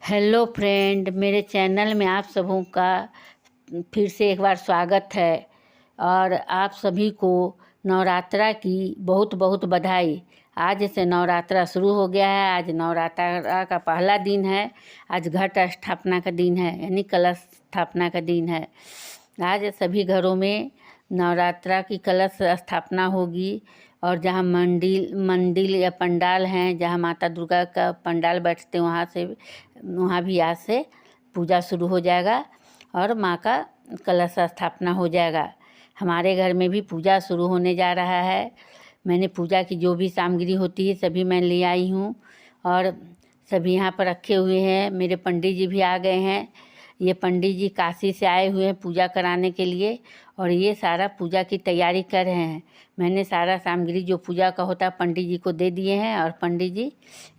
Hello friend, मेरे channel में आप सबों का फिर से एक बार स्वागत है। और आप सभी को नवरात्रा की बहुत बहुत बधाई। आज से नवरात्रा शुरू हो गया है। आज नवरात्रा का पहला दिन है। आज घट स्थापना का दिन है, यानी कलश स्थापना का दिन है। आज सभी घरों में नवरात्रा की कलश स्थापना होगी। और जहाँ मंदिर या पंडाल हैं, जहाँ माता दुर्गा का पंडाल बैठते हैं, वहाँ भी आज से पूजा शुरू हो जाएगा और माँ का कलश स्थापना हो जाएगा। हमारे घर में भी पूजा शुरू होने जा रहा है। मैंने पूजा की जो भी सामग्री होती है सभी मैं ले आई हूँ और सभी यहाँ पर रखे हुए हैं। मेरे पंडित जी भी आ गए हैं। ये पंडित जी काशी से आए हुए हैं पूजा कराने के लिए और ये सारा पूजा की तैयारी कर रहे हैं। मैंने सारा सामग्री जो पूजा का होता है पंडित जी को दे दिए हैं और पंडित जी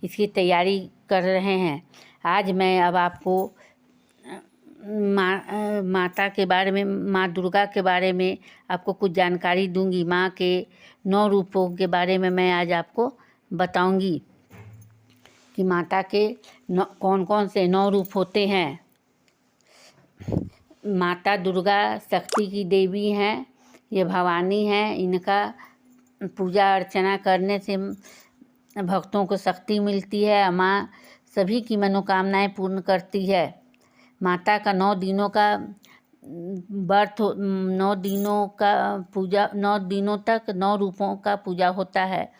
इसकी तैयारी कर रहे हैं। आज मैं अब आपको माता के बारे में, माँ दुर्गा के बारे में आपको कुछ जानकारी दूंगी। माँ के 9 रूपों के बारे में मैं आज आपको बताऊंगी कि माता के कौन कौन से 9 रूप होते हैं। माता दुर्गा शक्ति की देवी हैं, ये भवानी हैं। इनका पूजा अर्चना करने से भक्तों को शक्ति मिलती है। माँ सभी की मनोकामनाएं पूर्ण करती है। माता का 9 दिनों का व्रत, 9 दिनों का पूजा, 9 दिनों तक 9 रूपों का पूजा होता है।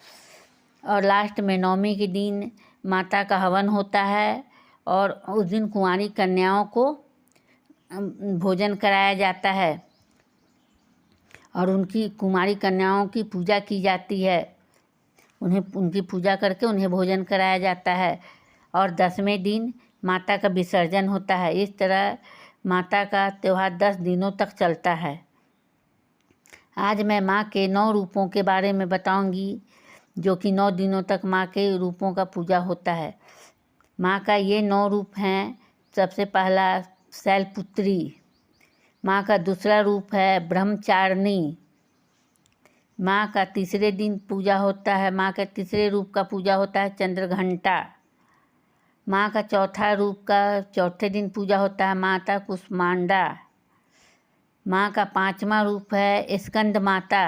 और लास्ट में 9वीं के दिन माता का हवन होता है और उस दिन कुंवारी कन्याओं को भोजन कराया जाता है और उनकी कुमारी कन्याओं की पूजा की जाती है। उनकी पूजा करके उन्हें भोजन कराया जाता है और 10वें दिन माता का विसर्जन होता है। इस तरह माता का त्यौहार 10 दिनों तक चलता है। आज मैं माँ के 9 रूपों के बारे में बताऊंगी, जो कि 9 दिनों तक माँ के रूपों का पूजा होता है। माँ का ये 9 रूप हैं। सबसे पहला शैलपुत्री। माँ का दूसरा रूप है ब्रह्मचारिणी। माँ का तीसरे दिन पूजा होता है, माँ के तीसरे रूप का पूजा होता है चंद्रघंटा। माँ का चौथे दिन पूजा होता है माता कुष्मांडा। माँ का 5वां रूप है स्कंद माता।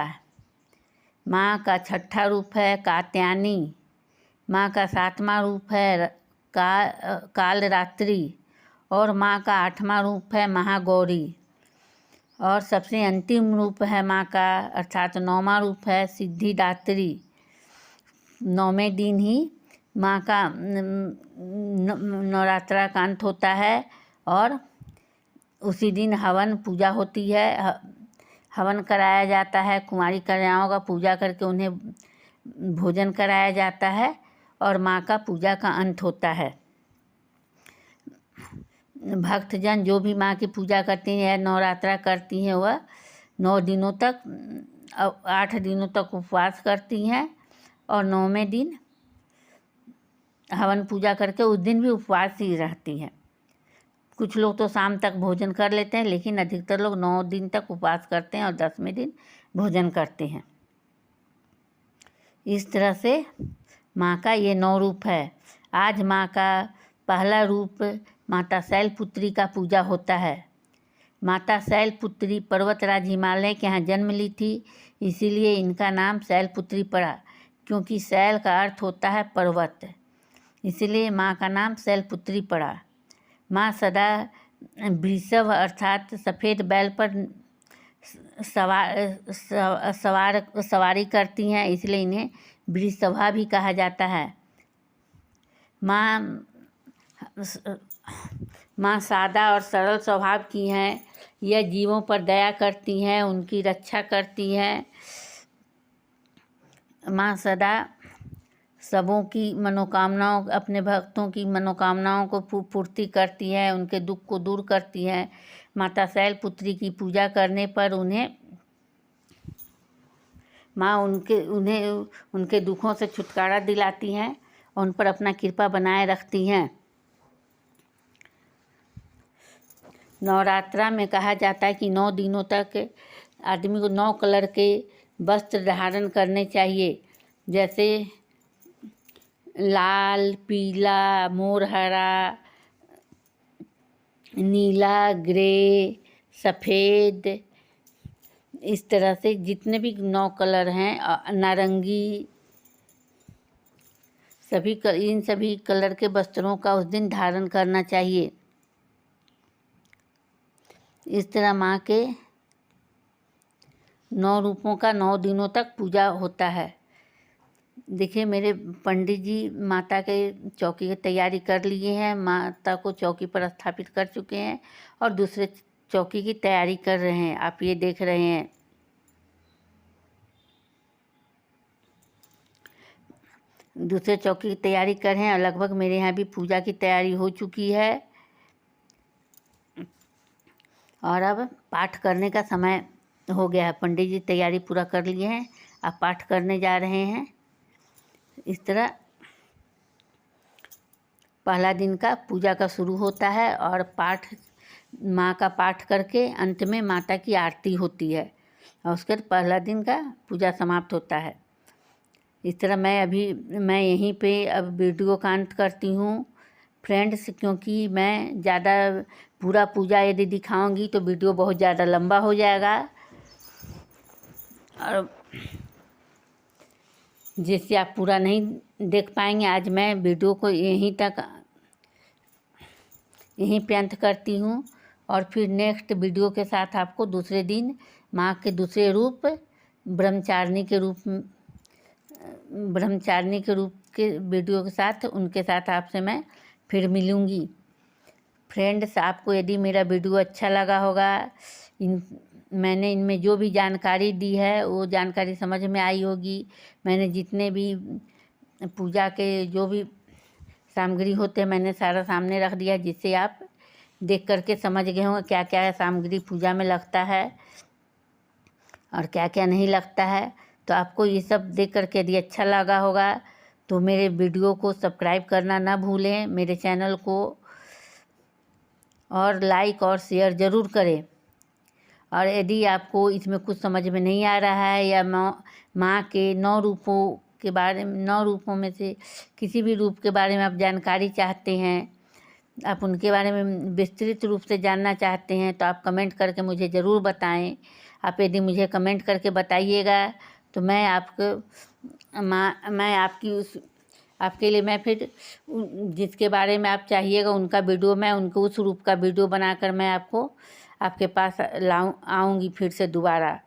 माँ का 6ठा रूप है कात्यायनी। माँ का 7वां रूप है कालरात्रि और माँ का 8वां रूप है महागौरी। और सबसे अंतिम रूप है माँ का, अर्थात 9वां रूप है सिद्धिदात्री। 9वें दिन ही माँ का नवरात्रा का अंत होता है और उसी दिन हवन पूजा होती है। हवन कराया जाता है। कुंवारी कन्याओं का पूजा करके उन्हें भोजन कराया जाता है और माँ का पूजा का अंत होता है। भक्तजन जो भी माँ की पूजा करती हैं, नवरात्रा करती हैं, वह 9 दिनों तक, 8 दिनों तक उपवास करती हैं और 9वें दिन हवन पूजा करके उस दिन भी उपवास ही रहती हैं। कुछ लोग तो शाम तक भोजन कर लेते हैं, लेकिन अधिकतर लोग 9 दिन तक उपवास करते हैं और 10वें दिन भोजन करते हैं। इस तरह से माँ का ये 9 रूप है। आज माँ का पहला रूप माता शैलपुत्री का पूजा होता है। माता शैलपुत्री पर्वतराज हिमालय के यहाँ जन्म ली थी, इसीलिए इनका नाम शैलपुत्री पड़ा, क्योंकि शैल का अर्थ होता है पर्वत, इसीलिए माँ का नाम शैलपुत्री पड़ा। माँ सदा वृषभ अर्थात सफ़ेद बैल पर सवारी करती हैं, इसलिए इन्हें वृषभा भी कहा जाता है। माँ सादा और सरल स्वभाव की हैं। यह जीवों पर दया करती हैं, उनकी रक्षा करती हैं। माँ सदा सबों की मनोकामनाओं, अपने भक्तों की मनोकामनाओं को पूर्ति करती है, उनके दुख को दूर करती है। माता शैलपुत्री की पूजा करने पर माँ उनके दुखों से छुटकारा दिलाती हैं और उन पर अपना कृपा बनाए रखती हैं। नवरात्रा में कहा जाता है कि 9 दिनों तक आदमी को 9 कलर के वस्त्र धारण करने चाहिए, जैसे लाल, पीला, मोर हरा, नीला, ग्रे, सफ़ेद, इस तरह से जितने भी 9 कलर हैं, नारंगी, इन सभी कलर के वस्त्रों का उस दिन धारण करना चाहिए। इस तरह माँ के 9 रूपों का 9 दिनों तक पूजा होता है। देखिए मेरे पंडित जी माता के चौकी की तैयारी कर लिए हैं, माता को चौकी पर स्थापित कर चुके हैं और दूसरे चौकी की तैयारी कर रहे हैं। आप ये देख रहे हैं। दूसरे चौकी की तैयारी कर रहे हैं और लगभग मेरे यहाँ भी पूजा की तैयारी हो चुकी है और अब पाठ करने का समय हो गया है। पंडित जी तैयारी पूरा कर लिए हैं, अब पाठ करने जा रहे हैं। इस तरह पहला दिन का पूजा का शुरू होता है और पाठ, माँ का पाठ करके अंत में माता की आरती होती है और उसके बाद पहला दिन का पूजा समाप्त होता है। इस तरह मैं यहीं पे अब वीडियो का अंत करती हूँ फ्रेंड्स, क्योंकि मैं ज़्यादा पूरा पूजा यदि दिखाऊंगी तो वीडियो बहुत ज़्यादा लंबा हो जाएगा और जिससे आप पूरा नहीं देख पाएंगे। आज मैं वीडियो को यहीं पे अंत करती हूँ और फिर नेक्स्ट वीडियो के साथ आपको दूसरे दिन माँ के दूसरे रूप ब्रह्मचारिणी के रूप के वीडियो के साथ, उनके साथ आपसे मैं फिर मिलूँगी। फ्रेंड्स, आपको यदि मेरा वीडियो अच्छा लगा होगा, मैंने इनमें जो भी जानकारी दी है वो जानकारी समझ में आई होगी। मैंने जितने भी पूजा के जो भी सामग्री होते हैं मैंने सारा सामने रख दिया, जिससे आप देख करके समझ गए होंगे क्या क्या सामग्री पूजा में लगता है और क्या क्या नहीं लगता है। तो आपको ये सब देख करके यदि अच्छा लगा होगा तो मेरे वीडियो को सब्सक्राइब करना ना भूलें, मेरे चैनल को, और लाइक और शेयर ज़रूर करें। और यदि आपको इसमें कुछ समझ में नहीं आ रहा है या माँ के 9 रूपों के बारे में, 9 रूपों में से किसी भी रूप के बारे में आप जानकारी चाहते हैं, आप उनके बारे में विस्तृत रूप से जानना चाहते हैं, तो आप कमेंट करके मुझे ज़रूर बताएं। आप यदि मुझे कमेंट करके बताइएगा तो मैं आपके लिए मैं फिर जिसके बारे में आप चाहिएगा उनका वीडियो, मैं उनको उस रूप का वीडियो बनाकर मैं आपके पास आऊँगी फिर से दोबारा।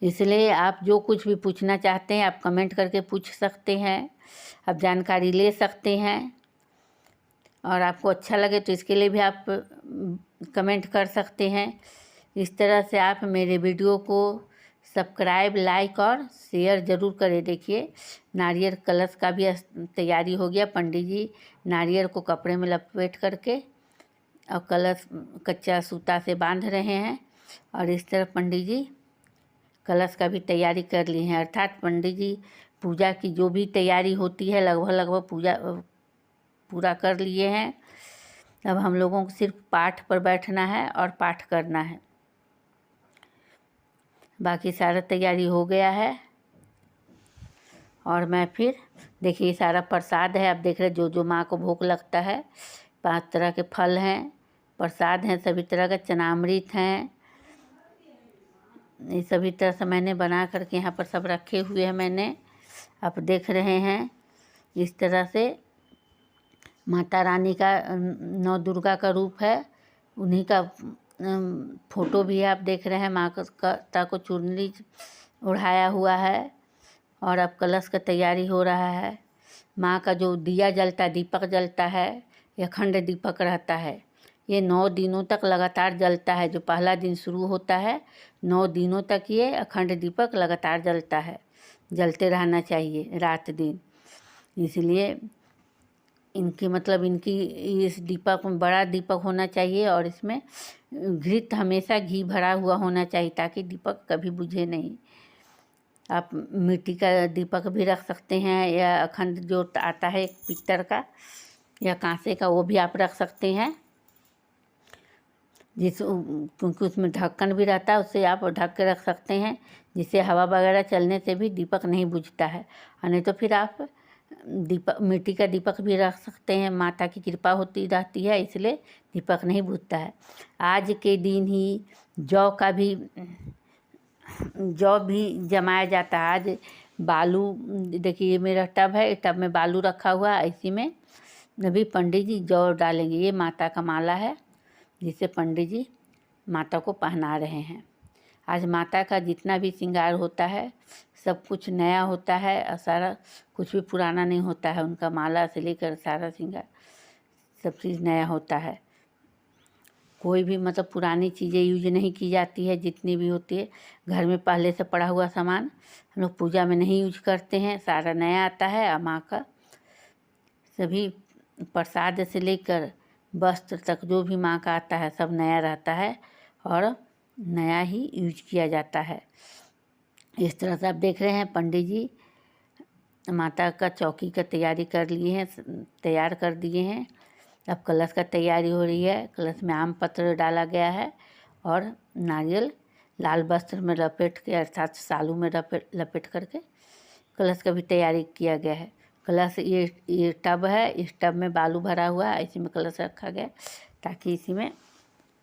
इसलिए आप जो कुछ भी पूछना चाहते हैं आप कमेंट करके पूछ सकते हैं, आप जानकारी ले सकते हैं और आपको अच्छा लगे तो इसके लिए भी आप कमेंट कर सकते हैं। इस तरह से आप मेरे वीडियो को सब्सक्राइब, लाइक और शेयर ज़रूर करें। देखिए नारियल कलश का भी तैयारी हो गया। पंडित जी नारियल को कपड़े में लपेट करके और कलश कच्चा सूता से बांध रहे हैं और इस तरह पंडित जी कलश का भी तैयारी कर ली हैं। अर्थात पंडित जी पूजा की जो भी तैयारी होती है लगभग पूजा पूरा कर लिए हैं। अब हम लोगों को सिर्फ पाठ पर बैठना है और पाठ करना है, बाकी सारा तैयारी हो गया है। और मैं फिर देखिए सारा प्रसाद है, आप देख रहे जो जो माँ को भोग लगता है। 5 तरह के फल हैं, प्रसाद हैं, सभी तरह का चनामृत हैं। ये सभी तरह से मैंने बना करके यहाँ पर सब रखे हुए हैं मैंने, आप देख रहे हैं। इस तरह से माता रानी का 9 दुर्गा का रूप है, उन्हीं का फोटो भी आप देख रहे हैं। माता को चुनरी ओढ़ाया हुआ है और अब कलश का तैयारी हो रहा है। माँ का जो दिया जलता, दीपक जलता है, यह अखंड दीपक रहता है। ये 9 दिनों तक लगातार जलता है। जो पहला दिन शुरू होता है 9 दिनों तक ये अखंड दीपक लगातार जलता है, जलते रहना चाहिए रात दिन। इसलिए इस दीपक में बड़ा दीपक होना चाहिए और इसमें घृत हमेशा घी भरा हुआ होना चाहिए ताकि दीपक कभी बुझे नहीं। आप मिट्टी का दीपक भी रख सकते हैं या अखंड जो आता है पित्तर का या कांसे का, वो भी आप रख सकते हैं, क्योंकि उसमें ढक्कन भी रहता है, उससे आप ढक के रख सकते हैं, जिससे हवा वगैरह चलने से भी दीपक नहीं बुझता है। और नहीं तो फिर आप दीपक, मिट्टी का दीपक भी रख सकते हैं। माता की कृपा होती रहती है, इसलिए दीपक नहीं बुझता है। आज के दिन ही जौ भी जमाया जाता है। आज बालू, देखिए ये मेरा टब है, टब में बालू रखा हुआ है, इसी में अभी पंडित जी जौ डालेंगे। ये माता का माला है जिसे पंडित जी माता को पहना रहे हैं। आज माता का जितना भी श्रृंगार होता है सब कुछ नया होता है और सारा कुछ भी पुराना नहीं होता है। उनका माला से लेकर सारा श्रृंगार सब चीज़ नया होता है। कोई भी मतलब पुरानी चीज़ें यूज नहीं की जाती है। जितनी भी होती है घर में पहले से पड़ा हुआ सामान हम लोग पूजा में नहीं यूज करते हैं, सारा नया आता है। और माँ का सभी प्रसाद से लेकर वस्त्र तक जो भी माँ का आता है सब नया रहता है और नया ही यूज किया जाता है। इस तरह से आप देख रहे हैं पंडित जी माता का चौकी का तैयारी कर लिए हैं, तैयार कर दिए हैं। अब कलश का तैयारी हो रही है। कलश में आम पत्र डाला गया है और नारियल लाल वस्त्र में लपेट के अर्थात सालू में लपेट करके कलश का भी तैयारी किया गया है। कलश ये टब है, इस टब में बालू भरा हुआ है, इसी में कलश रखा गया ताकि इसी में